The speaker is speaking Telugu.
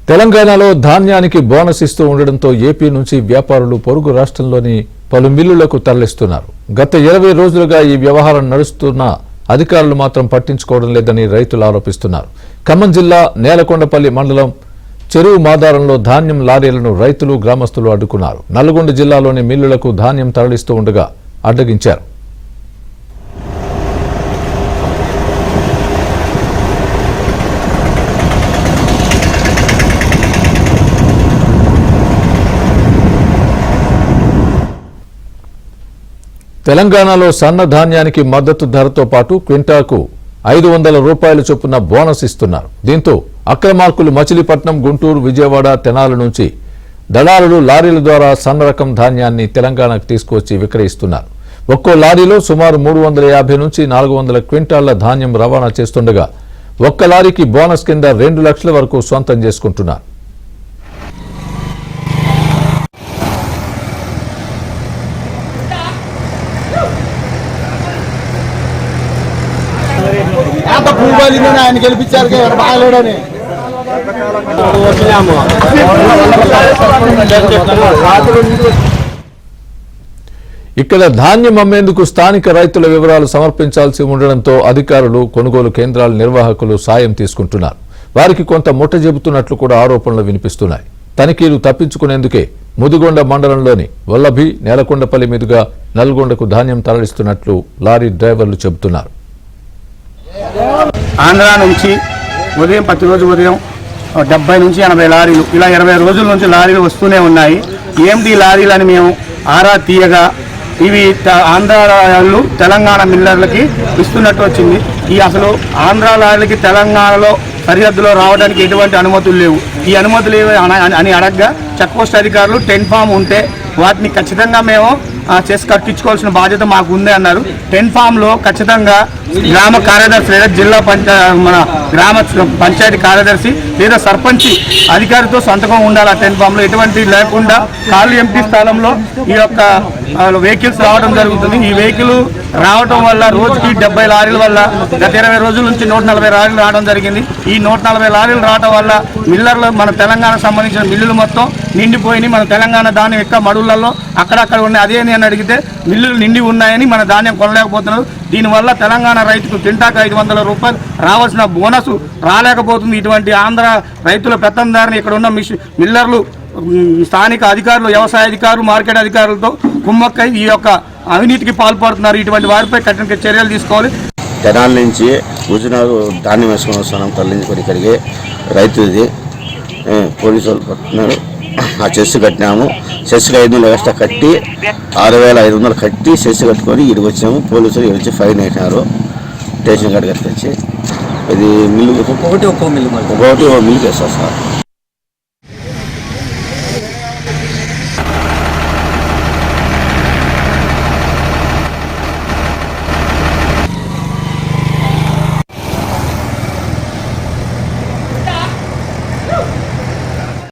తెలంగాణలో ధాన్యానికి బోనస్ ఇస్తూ ఉండడంతో ఏపీ నుంచి వ్యాపారులు పొరుగు రాష్ట్రంలోని పలు మిల్లులకు తరలిస్తున్నారు. గత 20 రోజులుగా ఈ వ్యవహారం నడుస్తున్నా అధికారులు మాత్రం పట్టించుకోవడం లేదని రైతులు ఆరోపిస్తున్నారు. ఖమ్మం జిల్లా నేలకొండపల్లి మండలం చెరువు మాదారంలో ధాన్యం లారీలను రైతులు గ్రామస్తులు అడ్డుకున్నారు. నల్గొండ జిల్లాలోని మిల్లులకు ధాన్యం తరలిస్తూ ఉండగా అడ్డగించారు. తెలంగాణలో సన్న ధాన్యానికి మద్దతు ధరతో పాటు క్వింటాకు 500 రూపాయల చొప్పున బోనస్ ఇస్తున్నారు. దీంతో అక్రమార్కులు మచిలీపట్నం, గుంటూరు, విజయవాడ, తెనాలి నుంచి దళారులు లారీల ద్వారా సన్న రకం ధాన్యాన్ని తెలంగాణకు తీసుకువచ్చి విక్రయిస్తున్నారు. ఒక్కో లారీలో సుమారు 350 నుంచి 400 క్వింటాళ్ల ధాన్యం రవాణా చేస్తుండగా ఒక్క లారీకి బోనస్ కింద 2 లక్షల వరకు సొంతం చేసుకుంటున్నారు. ఆయన గెలిపించారు బాగాలేడని ఇక్కడ ధాన్యం అమ్మేందుకు స్థానిక రైతుల వివరాలు సమర్పించాల్సి ఉండడంతో అధికారులు, కొనుగోలు కేంద్రాల నిర్వాహకులు సాయం తీసుకుంటున్నారు. వారికి కొంత ముట్ట చెబుతున్నట్లు కూడా ఆరోపణలు వినిపిస్తున్నాయి. తనిఖీలు తప్పించుకునేందుకే ముదిగొండ మండలంలోని వల్లభి, నేలకొండపల్లి మీదుగా నల్గొండకు ధాన్యం తరలిస్తున్నట్లు లారీ డ్రైవర్లు చెబుతున్నారు. ఆంధ్ర నుంచి ఉదయం ప్రతిరోజు ఉదయం 70 నుంచి 80 లారీలు, ఇలా 20 రోజుల నుంచి లారీలు వస్తూనే ఉన్నాయి. ఏమిటి లారీలు అని మేము ఆరా తీయగా ఇవి ఆంధ్ర లారీలు తెలంగాణ మిల్లర్లకి ఇస్తున్నట్టు వచ్చింది. ఈ అసలు ఆంధ్ర లారీలకి తెలంగాణలో సరిహద్దులో రావడానికి ఎటువంటి అనుమతులు లేవు. ఈ అనుమతులు అని అడగగా చెక్ పోస్ట్ అధికారులు 10 ఫామ్ ఉంటే వాటిని ఖచ్చితంగా మేము చేసి కట్టించుకోవాల్సిన బాధ్యత మాకు ఉంది అన్నారు. 10 ఫామ్లో ఖచ్చితంగా గ్రామ కార్యదర్శి లేదా జిల్లా మన గ్రామ పంచాయతీ కార్యదర్శి లేదా సర్పంచి అధికారితో సంతకం ఉండాలి. 10 ఫామ్లో ఎటువంటి లేకుండా ఖాళీ ఎంటీ స్థలంలో ఈ యొక్క వెహికల్స్ రావడం జరుగుతుంది. ఈ వెహికల్ రావడం వల్ల రోజుకి 70 లారీల వల్ల గత 20 రోజుల నుంచి 140 లారీలు రావడం జరిగింది. ఈ 140 లారీలు రావడం వల్ల మిల్లర్లు, మన తెలంగాణకు సంబంధించిన మిల్లులు మొత్తం నిండిపోయినాయి. మన తెలంగాణ ధాన్యం ఎక్క మడులలో అక్కడక్కడ ఉన్నాయి. అదే అని అడిగితే మిల్లులు నిండి ఉన్నాయని మన ధాన్యం కొనలేకపోతున్నారు. దీనివల్ల తెలంగాణ రైతుకు క్వింటాకు 500 రూపాయలు రావాల్సిన బోనస్ రాలేకపోతుంది. ఇటువంటి ఆంధ్ర రైతుల పెత్తందారిని ఇక్కడ ఉన్న మిల్లర్లు, స్థానిక అధికారులు, వ్యవసాయ అధికారులు, మార్కెట్ అధికారులతో కుమ్మక్కై ఈ యొక్క అవినీతికి పాల్పడుతున్నారు. ఇటువంటి వారిపై కఠిన చర్యలు తీసుకోవాలి. తెనాలి నుంచి హుజూర్నగర్ ధాన్యం వేసుకొని వస్తున్నాం. తరలించుకొని ఇక్కడికి రైతుది పోలీసు వాళ్ళు పట్టుకున్నారు. ఆ చెస్ కట్టినాము. చెస్కి 500 ఎక్స్ట్రా కట్టి 6500 కట్టి చెస్ కట్టుకొని ఇక్కడికి వచ్చాము. పోలీసులు వచ్చి ఫైన్ వేసినారు. స్టేషన్ కాడికి వచ్చి ఇది మిల్లు ఒక్కొక్కటి మిల్లుకి వేస్తారు సార్.